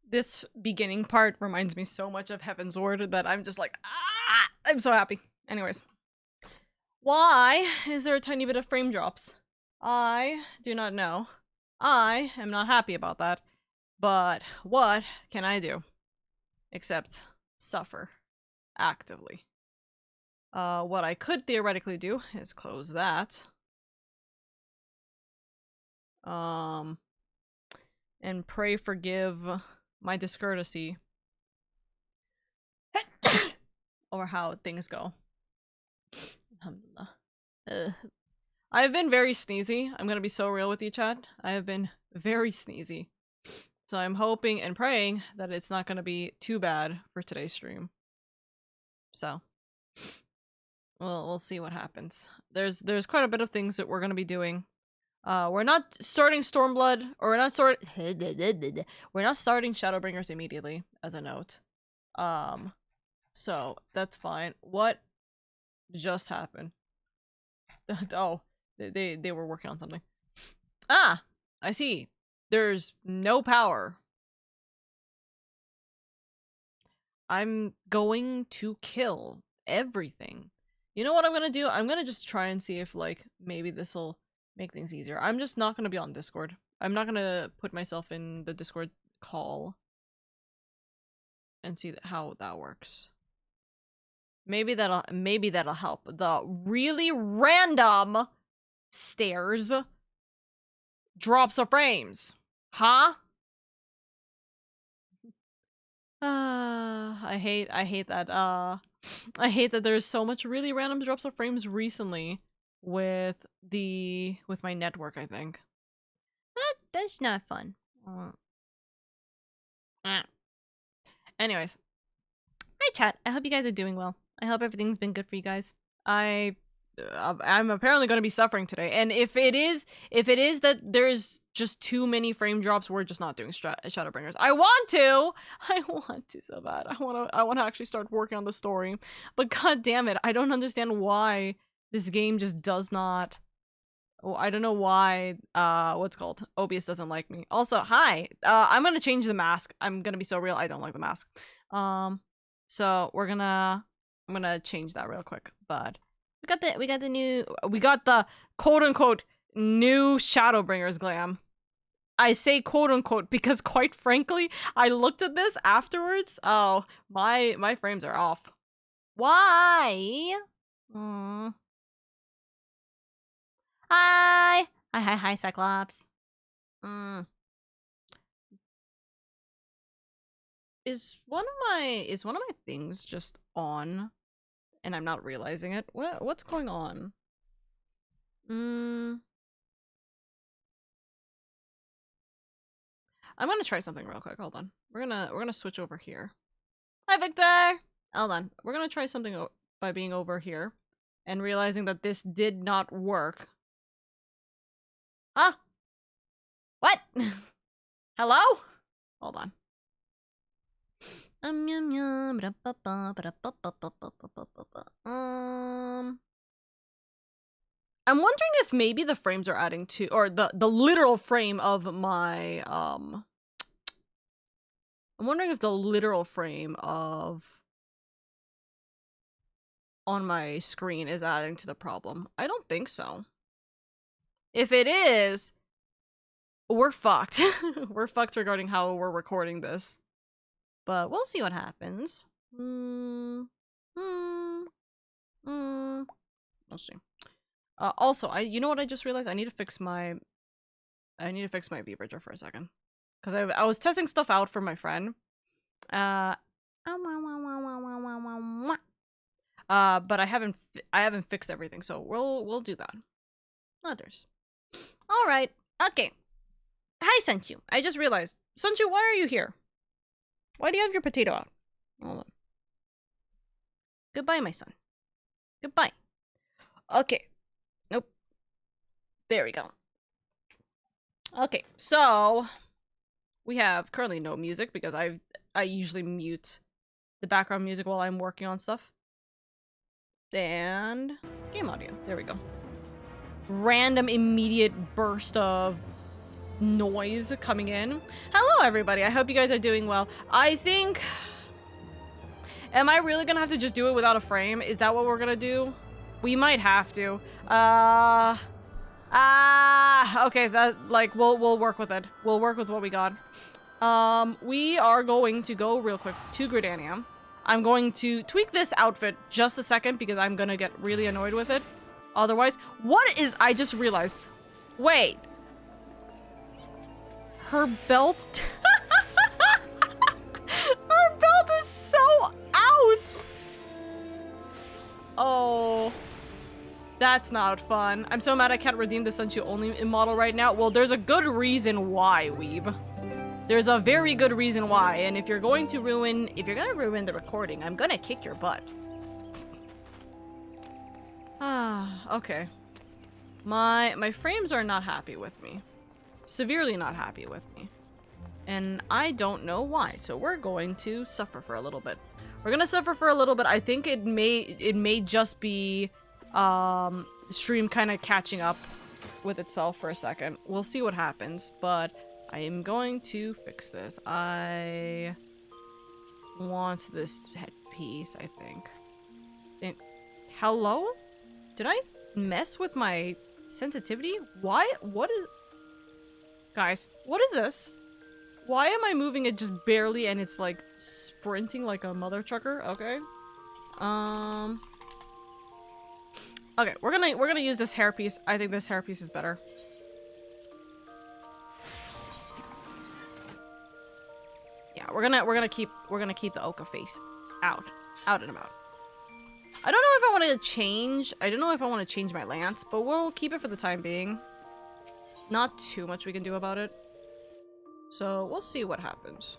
This beginning part reminds me so much of Heaven's Ward that I'm just like, ah! I'm so happy. Anyways. Why is there a tiny bit of frame drops? I do not know. I am not happy about that. But what can I do? Except suffer actively. What I could theoretically do is close that. And pray forgive my discourtesy over how things go. I've been very sneezy. I'm gonna be so real with you, chat. I have been very sneezy. So I'm hoping and praying that it's not gonna be too bad for today's stream. So we'll see what happens. There's quite a bit of things that we're gonna be doing. We're not starting Stormblood, or we're not starting Shadowbringers immediately, as a note. So that's fine. What just happened? Oh, they were working on something. Ah, I see. There's no power. I'm going to kill everything. You know what I'm gonna do? I'm gonna just try and see if, like, maybe this'll make things easier. I'm just not gonna be on Discord. I'm not gonna put myself in the Discord call and see how that works. Maybe that'll help. The really random stairs drops of frames. Huh? I hate that. I hate that there's so much really random drops of frames recently with my network, I think. That's not fun. Anyways. Hi chat, I hope you guys are doing well. I hope everything's been good for you guys. I'm apparently going to be suffering today, and if it is that there's just too many frame drops, we're just not doing Shadowbringers. I want to so bad. I want to actually start working on the story, but god damn it, I don't understand why this game just does not. Oh, I don't know why what's called OBS doesn't like me. Also, hi. I'm gonna change the mask. I'm gonna be so real. I don't like the mask. So I'm gonna change that real quick. But we got the quote unquote new Shadowbringers glam. I say quote unquote because quite frankly, I looked at this afterwards. Oh, my frames are off. Why? Hi, Cyclops. Is one of my things just on and I'm not realizing it? What's going on? I'm gonna try something real quick. Hold on. We're gonna switch over here. Hi, Victor. Hold on. We're gonna try something by being over here and realizing that this did not work. Huh? What? Hello? Hold on. I'm wondering if maybe the frames are adding to, or the literal frame of my I'm wondering if the literal frame of on my screen is adding to the problem. I don't think so. If it is, we're fucked. We're fucked regarding how we're recording this. But we'll see what happens. We'll see. Also, you know what I just realized? I need to fix my V-Bridger for a second. Because I was testing stuff out for my friend. But I haven't fixed everything, so we'll do that. Others. Alright. Okay. Hi, Senchu. I just realized. Senchu, why are you here? Why do you have your potato out? Hold on. Goodbye, my son. Goodbye. Okay. Nope. There we go. Okay, so we have currently no music because I usually mute the background music while I'm working on stuff. And game audio. There we go. Random immediate burst of noise coming in. Hello, everybody. I hope you guys are doing well. I think... Am I really gonna have to just do it without a frame? Is that what we're gonna do? We might have to. Okay, that, like, we'll work with it. We'll work with what we got. We are going to go real quick to Gridania. I'm going to tweak this outfit just a second because I'm gonna get really annoyed with it. Otherwise, what is, I just realized. Wait. Her belt, her belt is so out. Oh, that's not fun. I'm so mad I can't redeem the Sensu only model right now. Well, there's a good reason why, Weeb. There's a very good reason why, and if you're gonna ruin the recording, I'm gonna kick your butt. Okay. My frames are not happy with me. Severely not happy with me. And I don't know why, so we're going to suffer for a little bit. We're gonna suffer for a little bit. I think it may just be stream kind of catching up with itself for a second. We'll see what happens, but I am going to fix this. I want this headpiece, I think. Hello? Did I mess with my sensitivity? Why? What is... Guys, what is this? Why am I moving it just barely and it's like sprinting like a mother trucker? Okay. Okay, we're gonna use this hairpiece. I think this hairpiece is better. Yeah, we're gonna keep the Oka face out and about. I don't know if I want to change. I don't know if I want to change my lance, but we'll keep it for the time being. Not too much we can do about it. So we'll see what happens.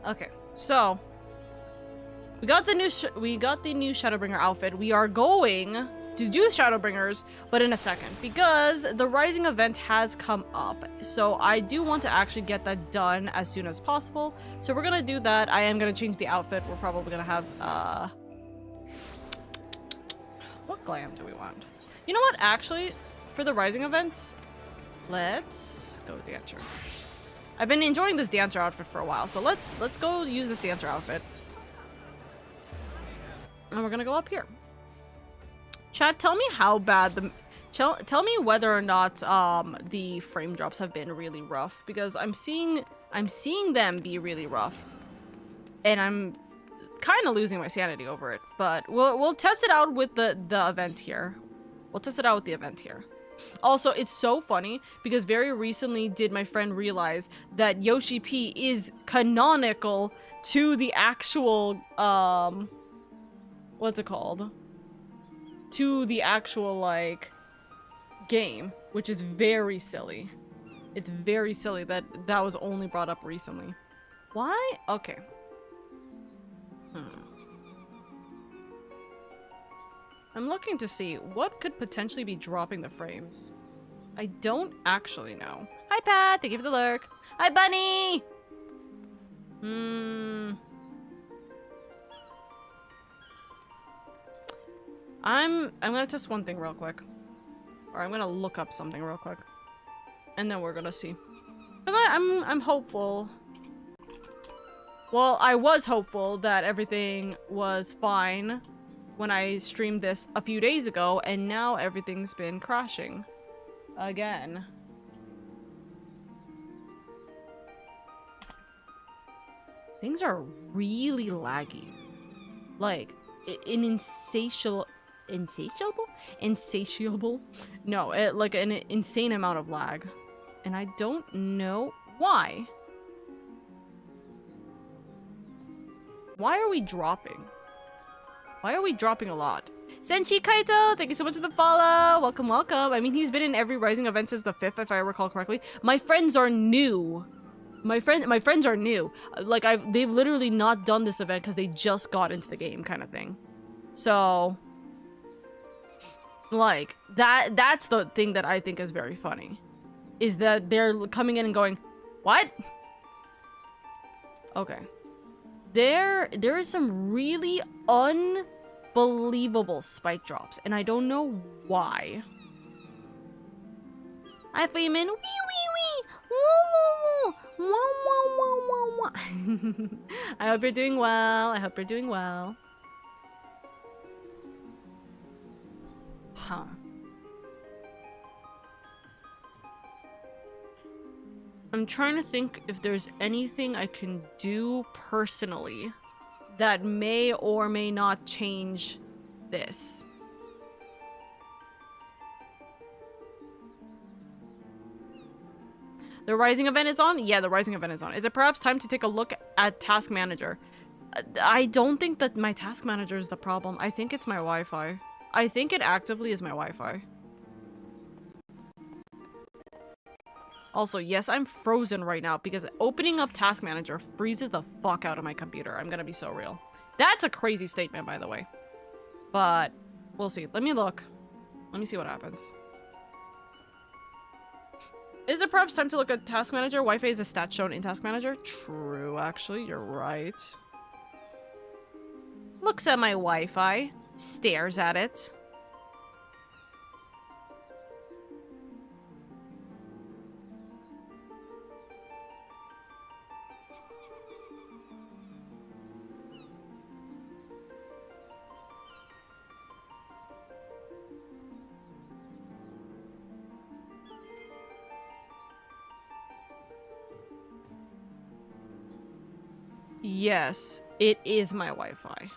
Okay, so we got the new Shadowbringer outfit. We are going to do Shadowbringers, but in a second, because the Rising event has come up. So I do want to actually get that done as soon as possible. So we're gonna do that. I am gonna change the outfit. We're probably gonna have what glam do we want? You know what? Actually, for the Rising events, let's go dancer. I've been enjoying this dancer outfit for a while, so let's go use this dancer outfit. And we're gonna go up here. Chat, tell me how bad the... Tell me whether or not the frame drops have been really rough, because I'm seeing them be really rough, and I'm kind of losing my sanity over it. But we'll test it out with the event here. We'll test it out with the event here. Also, it's so funny because very recently did my friend realize that Yoshi P is canonical to the actual what's it called? To the actual, like, game, which is very silly. It's very silly that that was only brought up recently. Why? Okay. I'm looking to see what could potentially be dropping the frames. I don't actually know. Hi, Pat. Thank you for the lurk. Hi, Bunny. I'm gonna test one thing real quick. Or I'm gonna look up something real quick. And then we're gonna see. But I'm hopeful. Well, I was hopeful that everything was fine when I streamed this a few days ago, and now everything's been crashing again. Things are really laggy. Like, an insatiable? No, like an insane amount of lag. And I don't know why. Why are we dropping? Why are we dropping a lot? Senshi Kaito, thank you so much for the follow. Welcome, welcome. I mean, he's been in every Rising event since the 5th, if I recall correctly. My friends are new. My friends are new. Like, they've literally not done this event because they just got into the game, kind of thing. So, like, that's the thing that I think is very funny. Is that they're coming in and going, what? Okay. There is some really unbelievable spike drops, and I don't know why. Hi, Freeman. Wee, wee, wee. Woo, woo, woo. Wah, wah, wah, wah, wah. I hope you're doing well. I hope you're doing well. Huh. I'm trying to think if there's anything I can do personally that may or may not change this. The Rising event is on? Yeah, the Rising event is on. Is it perhaps time to take a look at Task Manager? I don't think that my Task Manager is the problem. I think it's my Wi-Fi. I think it actively is my Wi-Fi. Also, yes, I'm frozen right now because opening up Task Manager freezes the fuck out of my computer. I'm gonna be so real. That's a crazy statement, by the way. But we'll see. Let me look. Let me see what happens. Is it perhaps time to look at Task Manager? Wi-Fi is a stat shown in Task Manager. True, actually, you're right. Looks at my Wi-Fi. Stares at it. Yes, it is my Wi-Fi.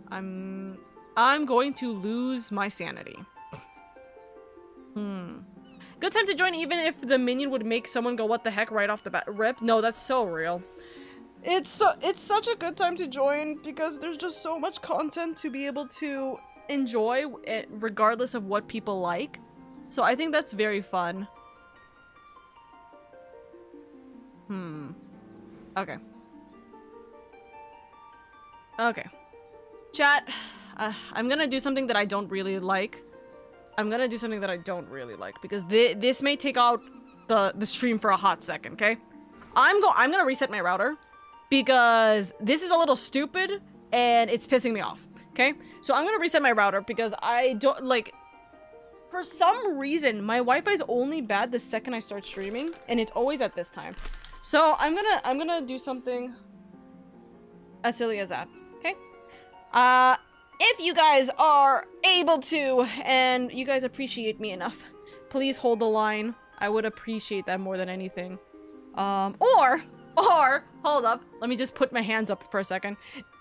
I'm going to lose my sanity. Good time to join even if the minion would make someone go what the heck right off the bat. Rip? No, that's so real. It's such a good time to join because there's just so much content to be able to enjoy regardless of what people like. So I think that's very fun. Okay. Okay. Chat, I'm gonna do something that I don't really like. Because this may take out the stream for a hot second, okay? I'm gonna reset my router because this is a little stupid and it's pissing me off, okay? So I'm gonna reset my router because I don't, like, for some reason, my Wi-Fi is only bad the second I start streaming, and it's always at this time. So I'm gonna do something as silly as that, okay? If you guys are able to, and you guys appreciate me enough, please hold the line. I would appreciate that more than anything. Or, hold up, let me just put my hands up for a second.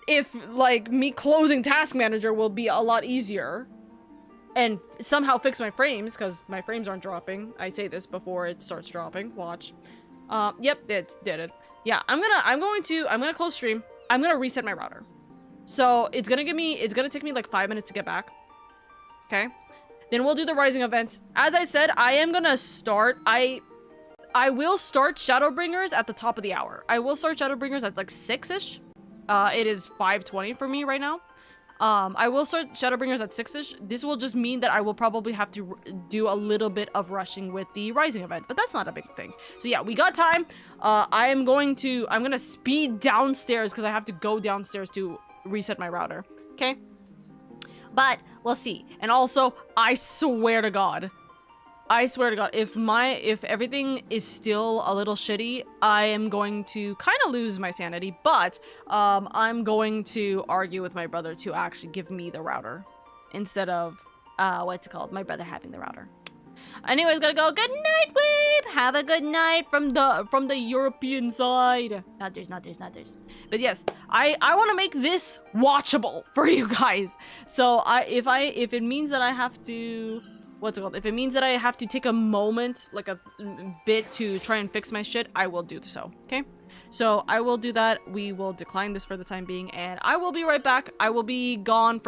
If, like, me closing Task Manager will be a lot easier, and somehow fix my frames, because my frames aren't dropping. I say this before it starts dropping. Watch. Yep, it did it. Yeah, I'm gonna close stream. I'm gonna reset my router. So it's gonna take me like 5 minutes to get back. Okay? Then we'll do the Rising event. As I said, I am gonna start, I will start Shadowbringers at the top of the hour. I will start Shadowbringers at like 6-ish. It is 5:20 for me right now. I will start Shadowbringers at 6-ish. This will just mean that I will probably have to do a little bit of rushing with the Rising event, but that's not a big thing. So yeah, we got time. I'm gonna speed downstairs because I have to go downstairs to reset my router. Okay? But we'll see. And also, I swear to God, if everything is still a little shitty, I am going to kind of lose my sanity, but I'm going to argue with my brother to actually give me the router instead of what's it called, my brother having the router. Anyways, gotta go. Good night, Weeb. Have a good night from the European side. Not theirs. But yes, I want to make this watchable for you guys. So if it means that I have to, what's it called? If it means that I have to take a moment, like a bit to try and fix my shit, I will do so, okay? So I will do that. We will decline this for the time being, and I will be right back. I'll be gone